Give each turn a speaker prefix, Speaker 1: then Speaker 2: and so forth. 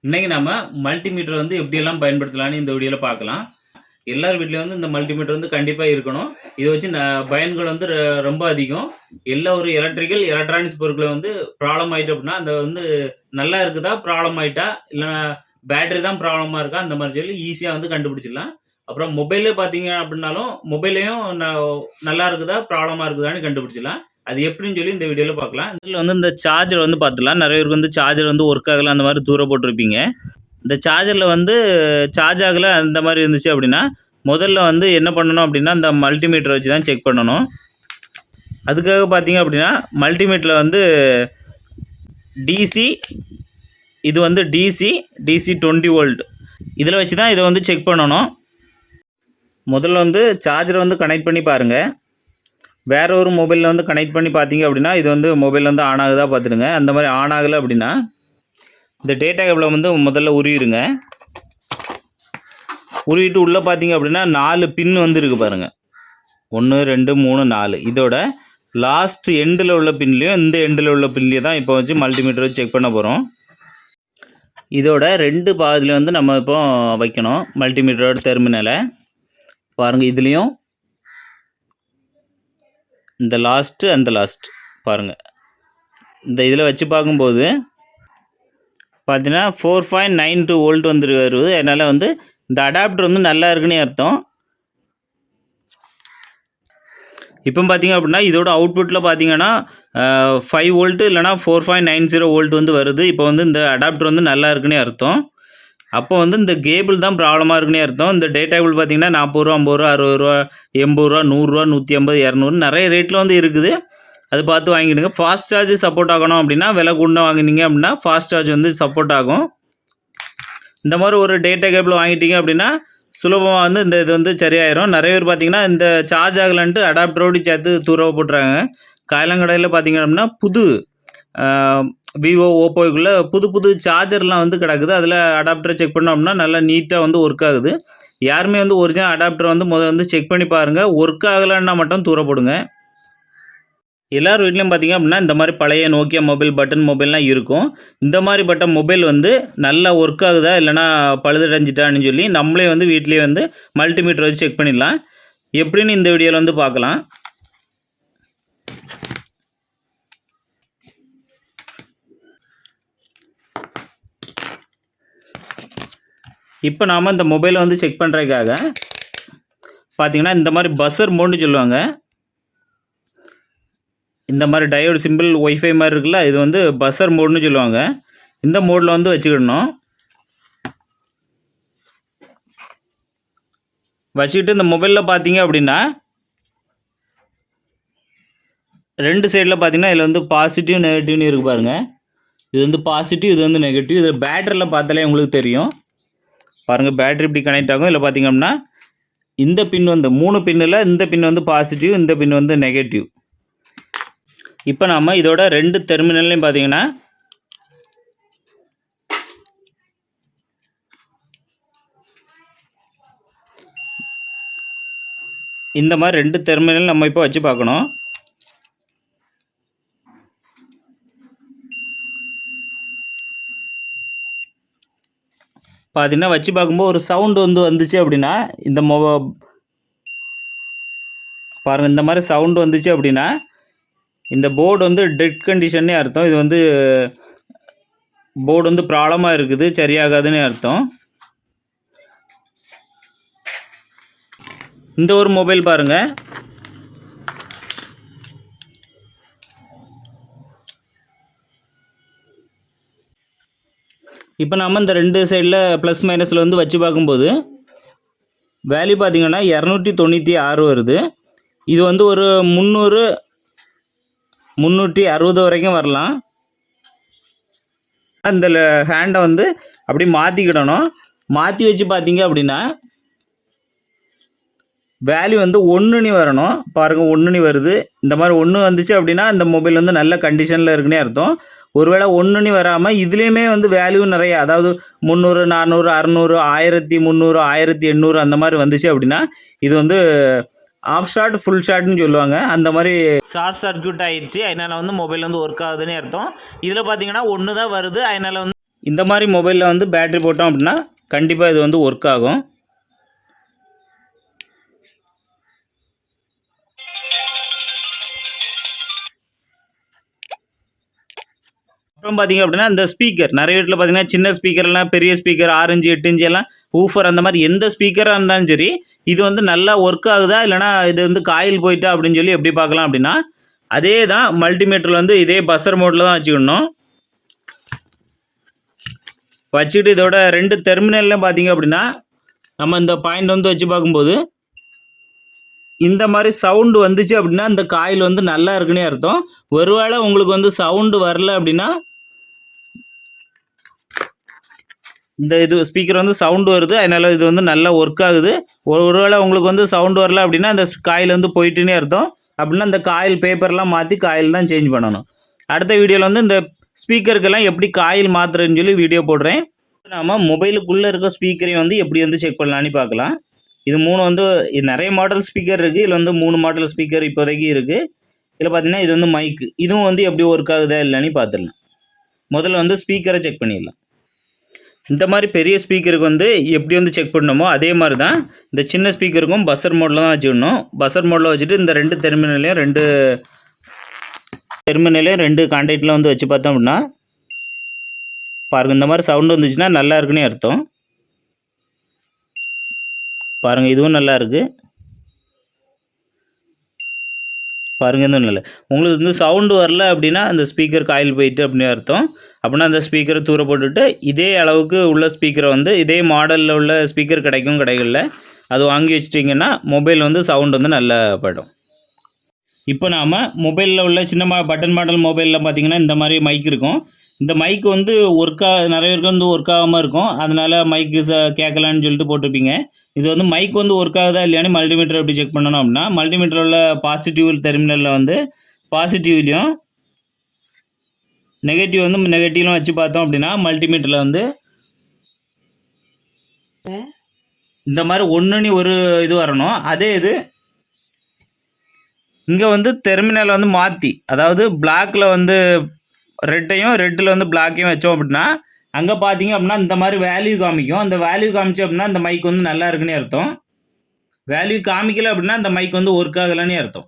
Speaker 1: இன்னைக்கு நம்ம மல்டிமீட்டர் வந்து எப்படியெல்லாம் பயன்படுத்தலாம்னு இந்த வீடியோவில் பார்க்கலாம். எல்லார் வீட்லேயும் வந்து இந்த மல்டிமீட்டர் வந்து கண்டிப்பாக இருக்கணும். இதை வச்சு பயன்கள் வந்து ரொம்ப அதிகம். எல்லா ஒரு எலக்ட்ரானிக்ஸ் பொருட்களை வந்து ப்ராப்ளம் ஆகிட்டு அப்படின்னா அந்த வந்து நல்லா இருக்குதா, ப்ராப்ளம் ஆகிட்டா, இல்லை பேட்டரி தான் ப்ராப்ளமாக இருக்கா, அந்த மாதிரி சொல்லி ஈஸியாக வந்து கண்டுபிடிச்சிடலாம். அப்புறம் மொபைலே பார்த்தீங்க அப்படின்னாலும் மொபைலையும் நல்லா இருக்குதா, ப்ராப்ளமாக இருக்குதான்னு கண்டுபிடிச்சிடலாம். அது எப்படின்னு சொல்லி இந்த வீடியோவில் பார்க்கலாம். இதில் வந்து இந்த சார்ஜர் வந்து பார்த்துலாம். நிறைய பேருக்கு வந்து சார்ஜர் வந்து ஒர்க் ஆகலை, அந்த மாதிரி தூர போட்டிருப்பீங்க. இந்த சார்ஜரில் வந்து சார்ஜ் ஆகலை அந்த மாதிரி இருந்துச்சு அப்படின்னா முதல்ல வந்து என்ன பண்ணணும் அப்படின்னா இந்த மல்டிமீட்டரை வச்சு தான் செக் பண்ணணும். அதுக்காக பார்த்தீங்க அப்படின்னா மல்டிமீட்டரில் வந்து டிசி, இது வந்து டிசி 20 வோல்ட் இதில் வச்சு தான் இதை வந்து செக் பண்ணணும். முதல்ல வந்து சார்ஜரை வந்து கனெக்ட் பண்ணி பாருங்கள். வேறு ஒரு மொபைலில் வந்து கனெக்ட் பண்ணி பார்த்தீங்க அப்படின்னா இது வந்து மொபைல் வந்து ஆன் ஆகுதா பார்த்துடுங்க. அந்த மாதிரி ஆன் ஆகலை அப்படின்னா இந்த டேட்டா கேபிளை வந்து முதல்ல உருவிடுங்க. உருவிட்டு உள்ளே பார்த்தீங்க அப்படின்னா 4 பின் வந்து இருக்குது பாருங்கள். 1 2 3 4. இதோட லாஸ்ட் எண்டில் உள்ள பின்லேயும் இந்த எண்டில் உள்ள பின்லேயும் தான் இப்போ வச்சு மல்டிமீட்டர் வச்சு செக் பண்ண போகிறோம். இதோட 2 பாதியில் வந்து நம்ம இப்போ வைக்கணும் மல்டிமீட்டரோட டெர்மினலை. பாருங்கள், இதுலேயும் இந்த லாஸ்ட்டு அந்த லாஸ்ட் பாருங்கள். இந்த இதில் வச்சு பார்க்கும்போது பார்த்தீங்கன்னா 4.92 வோல்ட் வந்து வருது. அதனால் வந்து இந்த அடாப்டர் வந்து நல்லா இருக்குன்னு அர்த்தம். இப்போ பார்த்தீங்க அப்படின்னா இதோட அவுட்புட்டில் பார்த்தீங்கன்னா 5 வோல்ட்டு இல்லைனா 4.90 வோல்ட் வந்து வருது. இப்போ வந்து இந்த அடாப்டர் வந்து நல்லா இருக்குன்னு அர்த்தம். அப்போ வந்து இந்த கேபிள் தான் ப்ராப்ளமாக இருக்குன்னு அர்த்தம். இந்த டேட்டா கேபிள் பார்த்தீங்கன்னா 40 ரூபா, 50 ரூபா, 60 ரூபா, 80 ரூபா, 100 ரூபா, 150, 200 நிறைய ரேட்டில் வந்து இருக்குது. அது பார்த்து வாங்கிடுங்க. ஃபாஸ்ட் சார்ஜ் சப்போர்ட் ஆகணும் அப்படின்னா விலை கூட வாங்கினீங்க அப்படின்னா ஃபாஸ்ட் சார்ஜ் வந்து சப்போர்ட் ஆகும். இந்த மாதிரி ஒரு டேட்டா கேபிள் வாங்கிட்டீங்க அப்படின்னா சுலபமாக வந்து இந்த இது வந்து சரியாயிரும். நிறைய பேர் பார்த்தீங்கன்னா இந்த சார்ஜ் ஆகலன்ட்டு அடாப்டரோடு சேர்த்து தூரவை போட்டுறாங்க. காயலங்கடையில் பார்த்தீங்க அப்படின்னா புது விவோ, ஓப்போக்குள்ளே புது சார்ஜர்லாம் வந்து கிடக்குது. அதில் அடாப்டரை செக் பண்ணோம் அப்படின்னா நல்லா நீட்டாக வந்து ஒர்க் ஆகுது. யாருமே வந்து ஒரிஜினல் அடாப்டர் வந்து வந்து செக் பண்ணி பாருங்கள். ஒர்க் ஆகலைன்னா மட்டும் தூர போடுங்க. எல்லார் வீட்லையும் பார்த்தீங்க அப்படின்னா இந்த மாதிரி பழைய நோக்கியா மொபைல், பட்டன் மொபைல்லாம் இருக்கும். இந்த மாதிரி பட்ட மொபைல் வந்து நல்லா ஒர்க் ஆகுதா இல்லைனா பழுதடைஞ்சிட்டான்னு சொல்லி நம்மளே வந்து வீட்லேயே வந்து மல்டிமீட்டர் வச்சு செக் பண்ணிடலாம். எப்படின்னு இந்த வீடியோவில் வந்து பார்க்கலாம். இப்போ நாம் இந்த மொபைலை வந்து செக் பண்ணுறதுக்காக பார்த்தீங்கன்னா இந்த மாதிரி பஸ்ஸர் மோடுன்னு சொல்லுவாங்க. இந்த மாதிரி டயோடு சிம்பிள் ஒய்ஃபை மாதிரி இருக்குல்ல, இது வந்து பஸ்ஸர் மோடுன்னு சொல்லுவாங்க. இந்த மோடில் வந்து வச்சுக்கிடணும். வச்சுக்கிட்டு இந்த மொபைலில் பார்த்தீங்க அப்படின்னா 2 சைடில் பார்த்தீங்கன்னா இதில் வந்து பாசிட்டிவ் நெகட்டிவ்னு இருக்குது பாருங்கள். இது வந்து பாசிட்டிவ், இது வந்து நெகட்டிவ். இது பேட்டரியில் பார்த்தாலே உங்களுக்கு தெரியும். பாருங்கள், பேட்டரி இப்படி கனெக்ட் ஆகும். இதில் பார்த்தீங்க அப்படின்னா இந்த பின் வந்து 3 பின்னில் இந்த பின் வந்து பாசிட்டிவ், இந்த பின் வந்து நெகட்டிவ். இப்போ நம்ம இதோட 2 டெர்மினல்லையும் பார்த்தீங்கன்னா இந்த மாதிரி 2 டெர்மினல் நம்ம இப்போ வச்சு பார்க்கணும். பார்த்தீங்கன்னா வச்சு பார்க்கும்போது ஒரு சவுண்டு வந்து வந்துச்சு அப்படின்னா இந்த பாருங்கள், இந்த மாதிரி சவுண்டு வந்துச்சு அப்படின்னா இந்த போர்டு வந்து டெட் கண்டிஷன்னே அர்த்தம். இது வந்து போர்டு வந்து ப்ராப்ளமாக இருக்குது, சரியாகாதுன்னு அர்த்தம். இந்த ஒரு மொபைல் பாருங்கள். இப்போ நம்ம இந்த 2 சைடில் ப்ளஸ் மைனஸில் வந்து வச்சு பார்க்கும்போது வேல்யூ பார்த்தீங்கன்னா 296 வருது. இது வந்து ஒரு 300 360 வரைக்கும் வரலாம். அந்த ஹேண்டை வந்து அப்படி மாற்றிக்கிடணும். மாற்றி வச்சு பார்த்தீங்க அப்படின்னா வேல்யூ வந்து 1 வரணும். பாருங்கள், 1 வருது. இந்த மாதிரி 1 வந்துச்சு அப்படின்னா இந்த மொபைல் வந்து நல்ல கண்டிஷனில் இருக்குன்னே அர்த்தம். ஒருவேளை 1 வராமல் இதுலேயுமே வந்து வேல்யூ நிறைய, அதாவது 300, 400, 600, 1300, 1800 அந்த மாதிரி வந்துச்சு அப்படின்னா இது வந்து ஆஃப் ஷார்ட் ஃபுல் ஷார்ட்னு சொல்லுவாங்க. அந்த மாதிரி ஷார்ட் சர்க்யூட் ஆகிடுச்சு. அதனால் வந்து மொபைல் வந்து ஒர்க் ஆகுதுன்னு அர்த்தம். இதில் பார்த்தீங்கன்னா 1 தான் வருது. அதனால் வந்து இந்த மாதிரி மொபைலில் வந்து பேட்ரி போட்டோம் அப்படின்னா கண்டிப்பாக இது வந்து ஒர்க் ஆகும். அப்புறம் பார்த்தீங்க அப்படின்னா இந்த ஸ்பீக்கர் நிறைய வீட்டில் பார்த்தீங்கன்னா சின்ன ஸ்பீக்கர்லாம் பெரிய ஸ்பீக்கர் 6 இன்ச்சு 8 இன்ச்சு எல்லாம் ஊஃபர் அந்த மாதிரி எந்த ஸ்பீக்கராக இருந்தாலும் சரி இது வந்து நல்லா ஒர்க் ஆகுதா இல்லைனா இது வந்து காயில் போயிட்டா அப்படின்னு சொல்லி எப்படி பார்க்கலாம் அப்படின்னா அதே தான் மல்டிமீட்டரில் வந்து இதே பஸ்ஸர் மோடில் தான் வச்சுக்கணும். வச்சுட்டு இதோட 2 டெர்மினல்லையும் பார்த்தீங்க அப்படின்னா நம்ம இந்த பாயிண்ட் வந்து வச்சு பார்க்கும்போது இந்த மாதிரி சவுண்டு வந்துச்சு அப்படின்னா இந்த காயில் வந்து நல்லா இருக்குன்னே அர்த்தம். ஒருவேளை உங்களுக்கு வந்து சவுண்டு வரல அப்படின்னா இந்த இது ஸ்பீக்கர் வந்து சவுண்டு வருது, அதனால் இது வந்து நல்லா ஒர்க் ஆகுது. ஒருவேளை உங்களுக்கு வந்து சவுண்டு வரல அப்படின்னா அந்த காயில் வந்து போயிட்டுன்னே அர்த்தம். அப்படின்னா இந்த காயில் பேப்பர்லாம் மாற்றி காயில் தான் சேஞ்ச் பண்ணணும். அடுத்த வீடியோவில் வந்து இந்த ஸ்பீக்கருக்கெல்லாம் எப்படி காயில் மாற்றுறதுன்னு சொல்லி வீடியோ போடுறேன். நாம் மொபைலுக்குள்ளே இருக்க ஸ்பீக்கரையும் வந்து எப்படி வந்து செக் பண்ணலான்னு பார்க்கலாம். இது 3 வந்து நிறைய மாடல் ஸ்பீக்கர் இருக்குது. இதில் வந்து 3 மாடல் ஸ்பீக்கர் இப்போதைக்கு இருக்குது. இதில் பார்த்தீங்கன்னா இது வந்து மைக்கு, இதுவும் வந்து எப்படி ஒர்க் ஆகுதா இல்லைன்னு பார்த்துடலாம். முதல்ல வந்து ஸ்பீக்கரை செக் பண்ணிடலாம். இந்த மாதிரி பெரிய ஸ்பீக்கருக்கு வந்து எப்படி வந்து செக் பண்ணணுமோ அதே மாதிரி தான் இந்த சின்ன ஸ்பீக்கருக்கும் பஸ்ஸர் மோடில் தான் வச்சுக்கணும். பஸ்ஸர் மோடில் வச்சுட்டு இந்த 2 டெர்மினலையும் 2 கான்டாக்டில் வந்து வச்சு பார்த்தோம் அப்படின்னா பாருங்கள் இந்த மாதிரி சவுண்டு வந்துச்சுன்னா நல்லா இருக்குன்னே அர்த்தம். பாருங்கள் இதுவும் நல்லா இருக்குது. பாருங்கள் இதுவும் நல்லா உங்களுக்கு வந்து சவுண்டு வரல அப்படின்னா அந்த ஸ்பீக்கர் காயில் போயிட்டு அப்படின்னு அர்த்தம். அப்படின்னா அந்த ஸ்பீக்கரை தூர போட்டுட்டு இதே அளவுக்கு உள்ள ஸ்பீக்கரை வந்து இதே மாடலில் உள்ள ஸ்பீக்கர் கிடைக்கல அது வாங்கி வச்சிட்டிங்கன்னா மொபைல் வந்து சவுண்டு வந்து நல்லா படும். இப்போ நாம் மொபைலில் உள்ள சின்ன பட்டன் மாடல் மொபைலில் பார்த்திங்கன்னா இந்த மாதிரி மைக் இருக்கும். இந்த மைக்கு வந்து நிறைய பேருக்கு வந்து ஒர்க் ஆகாமல் இருக்கும். அதனால் மைக்கு கேட்கலான்னு சொல்லிட்டு போட்டிருப்பீங்க. இது வந்து மைக் வந்து ஒர்க் ஆகுதா இல்லையானு மல்டிமீட்டர் எப்படி செக் பண்ணணும் அப்படின்னா மல்டிமீட்டரில் உள்ள பாசிட்டிவ் டெர்மினலில் வந்து பாசிட்டிவ்லையும் நெகட்டிவ் வந்து நெகட்டிவ்லாம் வச்சு பார்த்தோம் அப்படின்னா மல்டிமீட்டரில் வந்து இந்த மாதிரி ஒன்றுன்னு ஒரு இது வரணும். அதே இது இங்கே வந்து டெர்மினலை வந்து மாற்றி அதாவது பிளாக்கில் வந்து ரெட்டில் வந்து பிளாக்கையும் வச்சோம் அப்படின்னா அங்கே பார்த்தீங்க அப்படின்னா இந்த மாதிரி வேல்யூ காமிக்கும். அந்த வேல்யூ காமிச்சோம் அப்படின்னா இந்த மைக் வந்து நல்லா இருக்குன்னே அர்த்தம். வேல்யூ காமிக்கல அப்படின்னா இந்த மைக் வந்து ஒர்க் ஆகலைன்னே அர்த்தம்.